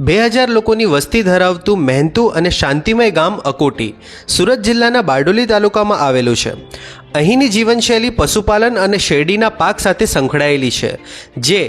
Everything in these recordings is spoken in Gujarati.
2000 લોકોની વસ્તી ધરાવતું મહેનતુ અને શાંતિમય ગામ અકોટી સુરત જિલ્લાના બારડોલી તાલુકામાં આવેલું છે. અહીંની જીવનશૈલી પશુપાલન અને શેરડીના પાક સાથે સંકળાયેલી છે, જે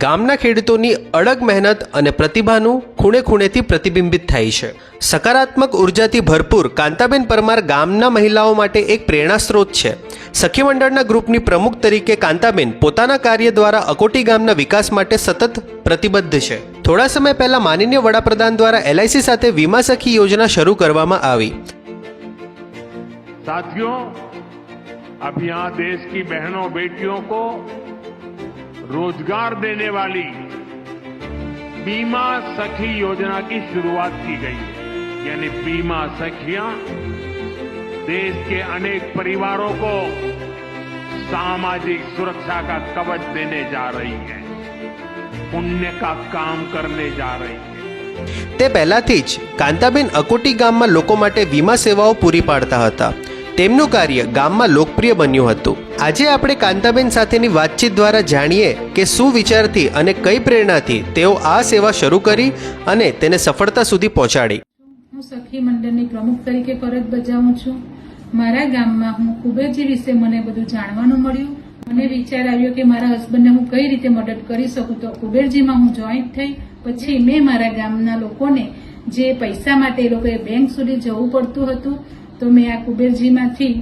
ગામના ખેડૂતોની અડગ મહેનત અને પ્રતિભાનું ખૂણે ખૂણેથી પ્રતિબિંબિત થાય છે. સકારાત્મક ઉર્જાથી ભરપૂર કાંતાબેન પરમાર ગામના મહિલાઓ માટે એક પ્રેરણા સ્ત્રોત છે. સખી મંડળના ગ્રુપની પ્રમુખ તરીકે કાંતાબેન પોતાના કાર્ય દ્વારા અકોટી ગામના વિકાસ માટે સતત પ્રતિબદ્ધ છે. થોડા સમય પહેલા માનનીય વડાપ્રધાન દ્વારા LIC સાથે વીમા સખી યોजना શરૂ કરવામાં આવી. साथियों, अब यहाँ देश की बहनों बेटियों को रोजगार देने वाली बीमा सखी योजना की शुरुआत की गई है. यानी बीमा सखियां देश के अनेक परिवारों को सामाजिक सुरक्षा का कवच देने जा रही है, पुण्य का काम करने जा रही है. તે પહેલાથી જ કાંતાબેન અકોટી ગામમાં લોકો માટે વીમા સેવાઓ પૂરી પાડતા હતા. તેમનું કાર્ય ગામમાં લોકપ્રિય બન્યું હતું. આજે આપણે કાંતાબેન સાથેની વાતચીત દ્વારા જાણીએ કે શું વિચારથી અને કઈ પ્રેરણાથી તેઓ આ સેવા શરૂ કરી અને તેને સફળતા સુધી પહોંચાડી. હું સખી મંડળની પ્રમુખ તરીકે ફરજ બજાવું છું. મારા ગામમાં હું કુબેરજી વિશે મને બધું જાણવાનું મળ્યું. મને વિચાર આવ્યો કે મારા હસબન્ડને હું કઈ રીતે મદદ કરી શકું. તો કુબેરજીમાં હું જોઈન્ટ થઈ. પછી મેં મારા ગામના લોકોને જે પૈસા માટે એ લોકોએ બેંક સુધી જવું પડતું હતું, તો મેં આ કુબેરજીમાંથી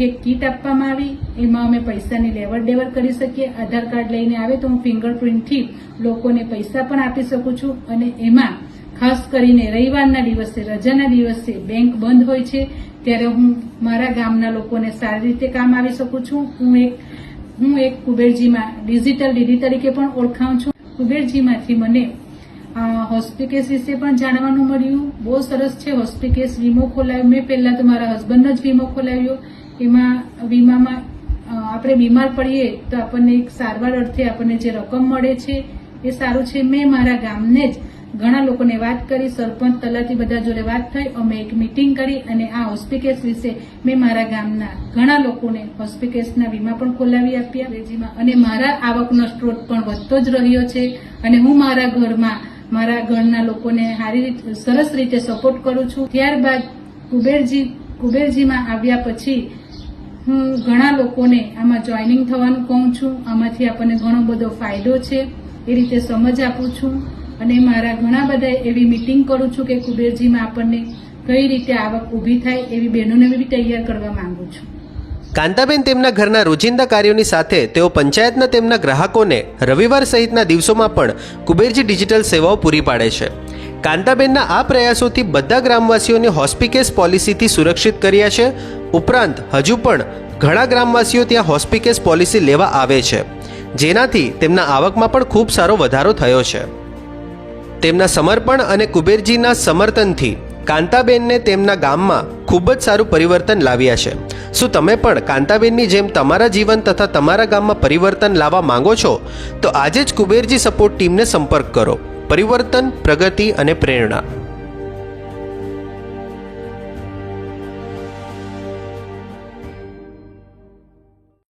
એક કીટ આપવામાં આવી. એમાં અમે પૈસાની લેવડ દેવડ કરી શકીએ. આધાર કાર્ડ લઈને આવે તો હું ફિંગરપ્રિન્ટથી લોકોને પૈસા પણ આપી શકું છું. અને એમાં ખાસ કરીને રવિવારના દિવસે, રજાના દિવસે બેંક બંધ હોય છે, ત્યારે હું મારા ગામના લોકોને સારી રીતે કામ આવી શકું છું. હું એક કુબેરજીમાં ડિજિટલ ડીડી તરીકે પણ ઓળખાઉં છું. કુબેરજીમાંથી મને હોસ્પિકેસ વિશે પણ જાણવાનું મળ્યું. બહુ સરસ છે. હોસ્પિકેસ વીમો ખોલાવ્યો મેં. પહેલા તો મારા હસબન્ડનો જ વીમો ખોલાવ્યો. એમાં વીમામાં આપણે બીમાર પડીએ તો આપણને એક સારવાર અર્થે આપણને જે રકમ મળે છે એ સારું છે. મેં મારા ગામને જ ઘણા લોકોને વાત કરી, સરપંચ, તલાટી બધા જોડે વાત થઈ. અમે એક મીટિંગ કરી અને આ હોસ્પિકેસ વિશે મેં મારા ગામના ઘણા લોકોને હોસ્પિકેસના વીમા પણ ખોલાવી આપ્યા. અને મારા આવકનો સ્ત્રોત પણ વધતો જ રહ્યો છે. અને હું મારા ઘરના લોકોને સરસ રીતે સપોર્ટ કરું છું. ત્યારબાદ કુબેરજીમાં આવ્યા પછી હું ઘણા લોકોને આમાં જોઈનિંગ થવાનું કહું છું. આમાંથી આપણને ઘણો બધો ફાયદો છે એ રીતે સમજ આપું છું. અને મારા ઘણા બધા એવી મીટિંગ કરું છું કે કુબેરજીમાં આપણને કઈ રીતે આવક ઊભી થાય એવી બહેનોને બી તૈયાર કરવા માંગુ છું. કાંતાબેન તેમના ઘરના રોજિંદા કાર્યોની સાથે તેઓ પંચાયતના તેમના ગ્રાહકોને રવિવાર સહિતના દિવસોમાં પણ કુબેરજી ડિજિટલ સેવાઓ પૂરી પાડે છે. કાંતાબેનના આ પ્રયાસોથી બધા ગ્રામવાસીઓને હોસ્પિકેસ પોલિસીથી સુરક્ષિત કર્યા છે. ઉપરાંત હજુ પણ ઘણા ગ્રામવાસીઓ ત્યાં હોસ્પિકેસ પોલિસી લેવા આવે છે, જેનાથી તેમના આવકમાં પણ ખૂબ સારો વધારો થયો છે. તેમના સમર્પણ અને કુબેરજીના સમર્થનથી કાંતાબેનને તેમના ગામમાં ખૂબ જ સારું પરિવર્તન લાવ્યા છે. શું તમે પણ કાંતાબેનની જેમ તમારા જીવન તથા તમારા ગામમાં પરિવર્તન લાવવા માંગો છો? તો આજે જ કુબેરજી સપોર્ટ ટીમને સંપર્ક કરો. પરિવર્તન, પ્રગતિ અને પ્રેરણા.